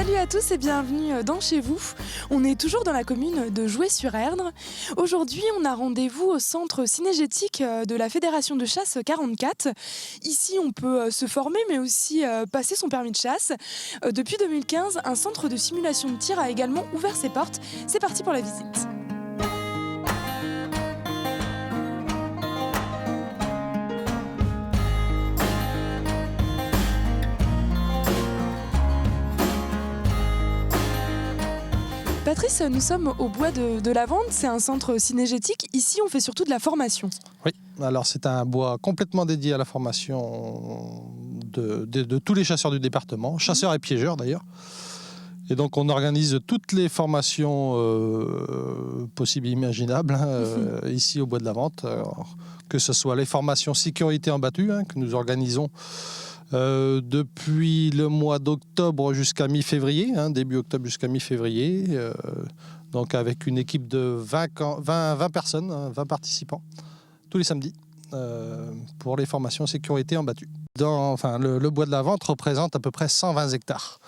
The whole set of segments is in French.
Salut à tous et bienvenue dans Chez vous. On est toujours dans la commune de Joué-sur-Erdre. Aujourd'hui, on a rendez-vous au centre cinégétique de la Fédération de chasse 44. Ici, on peut se former mais aussi passer son permis de chasse. Depuis 2015, un centre de simulation de tir a également ouvert ses portes. C'est parti pour la visite. Patrice, nous sommes au bois de Lavande, c'est un centre cinégétique. Ici, on fait surtout de la formation. Oui, alors c'est un bois complètement dédié à la formation de tous les chasseurs du département, chasseurs et piégeurs d'ailleurs. Et donc on organise toutes les formations possibles et imaginables ici au bois de Lavande. Que ce soit les formations sécurité en battue que nous organisons depuis le mois d'octobre jusqu'à mi-février, début octobre jusqu'à mi-février, donc avec une équipe de 20 personnes, 20 participants, tous les samedis, pour les formations sécurité en battue. Le bois de Lavande représente à peu près 120 hectares.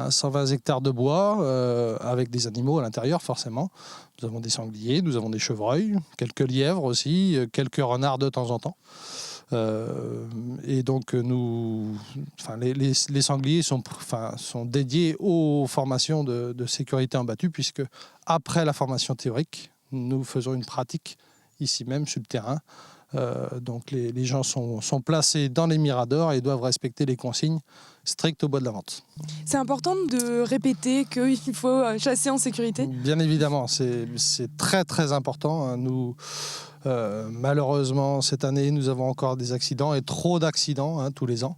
120 hectares de bois, avec des animaux à l'intérieur forcément. Nous avons des sangliers, nous avons des chevreuils, quelques lièvres aussi, quelques renards de temps en temps. Et donc les sangliers sont dédiés aux formations de sécurité en battue, puisque après la formation théorique, nous faisons une pratique ici même sur le terrain. Donc les gens sont placés dans les miradors et doivent respecter les consignes strictes au bois de Lavande. C'est important de répéter qu'il faut chasser en sécurité ? Bien évidemment, c'est très très important. Nous, malheureusement, cette année, nous avons encore des accidents et trop d'accidents tous les ans.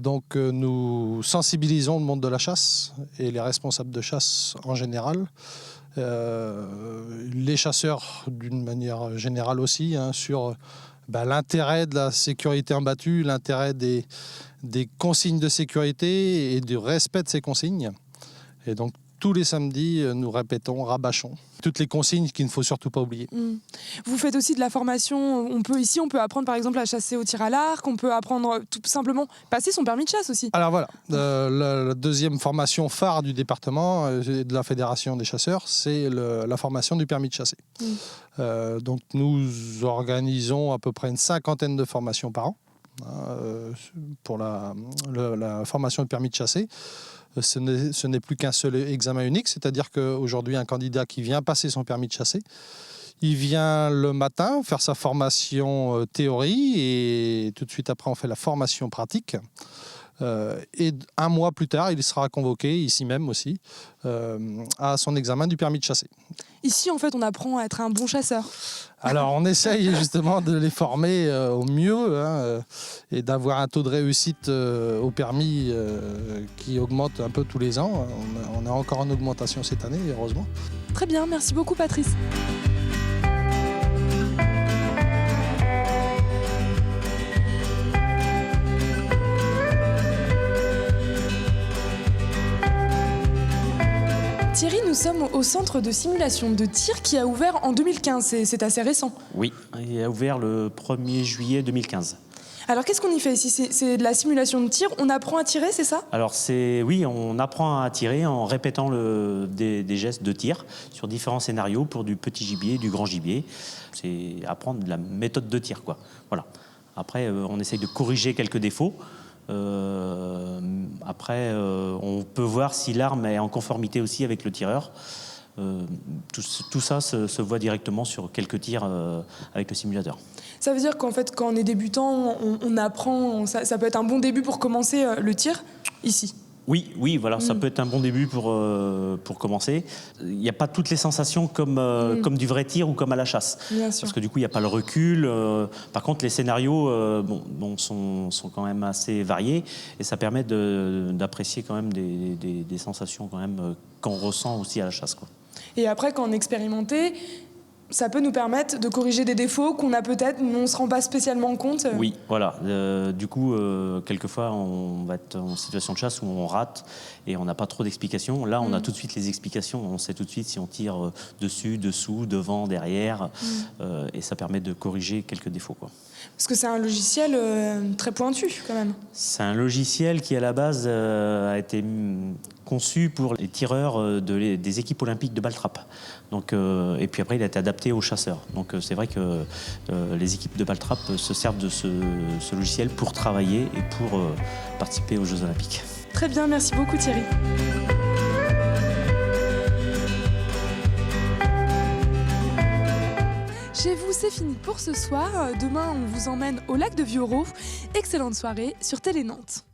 Donc nous sensibilisons le monde de la chasse et les responsables de chasse en général. Les chasseurs d'une manière générale aussi, sur l'intérêt de la sécurité en battue, l'intérêt des consignes de sécurité et du respect de ces consignes. Et donc tous les samedis, nous répétons, rabâchons toutes les consignes qu'il ne faut surtout pas oublier. Vous faites aussi de la formation. On peut apprendre par exemple à chasser au tir à l'arc. On peut apprendre tout simplement passer son permis de chasse aussi. Alors voilà, la deuxième formation phare du département de la Fédération des chasseurs, c'est la formation du permis de chasser. Donc nous organisons à peu près une 50aine de formations par an pour la formation du permis de chasser. Ce n'est plus qu'un seul examen unique, c'est-à-dire qu'aujourd'hui, un candidat qui vient passer son permis de chasser, il vient le matin faire sa formation théorie et tout de suite après, on fait la formation pratique. Et un mois plus tard, il sera convoqué, ici même aussi, à son examen du permis de chasser. Ici, en fait, on apprend à être un bon chasseur. Alors, on essaye justement de les former au mieux et d'avoir un taux de réussite au permis qui augmente un peu tous les ans. On est encore en augmentation cette année, heureusement. Très bien, merci beaucoup Patrice. Thierry, nous sommes au centre de simulation de tir qui a ouvert en 2015, c'est assez récent. Oui, il a ouvert le 1er juillet 2015. Alors qu'est-ce qu'on y fait ici ? C'est de la simulation de tir, on apprend à tirer, c'est ça ? Alors oui, on apprend à tirer en répétant des gestes de tir sur différents scénarios pour du petit gibier et du grand gibier. C'est apprendre de la méthode de tir, quoi. Voilà. Après, on essaye de corriger quelques défauts. Après, on peut voir si l'arme est en conformité aussi avec le tireur. Tout ça se voit directement sur quelques tirs avec le simulateur. Ça veut dire qu'en fait, quand on est débutant, on apprend, ça peut être un bon début pour commencer le tir, ici. Oui, voilà, ça peut être un bon début pour commencer. Il n'y a pas toutes les sensations comme du vrai tir ou comme à la chasse. Bien sûr. Parce que du coup, il n'y a pas le recul. Par contre, les scénarios sont quand même assez variés et ça permet d'apprécier quand même des sensations quand même qu'on ressent aussi à la chasse, quoi. Et après, quand on est expérimenté, ça peut nous permettre de corriger des défauts qu'on a peut-être, mais on ne se rend pas spécialement compte. Oui, voilà. Du coup, quelquefois, on va être en situation de chasse où on rate et on n'a pas trop d'explications. Là, on a tout de suite les explications. On sait tout de suite si on tire dessus, dessous, devant, derrière. Et ça permet de corriger quelques défauts, quoi. Parce que c'est un logiciel très pointu, quand même. C'est un logiciel qui, à la base, a été conçu pour les tireurs des équipes olympiques de Baltrap. Donc, et puis après, il a été adapté aux chasseurs. Donc c'est vrai que les équipes de Baltrap se servent de ce logiciel pour travailler et pour participer aux Jeux olympiques. Très bien, merci beaucoup Thierry. Chez vous, c'est fini pour ce soir. Demain, on vous emmène au lac de Viorot. Excellente soirée sur Télé Nantes.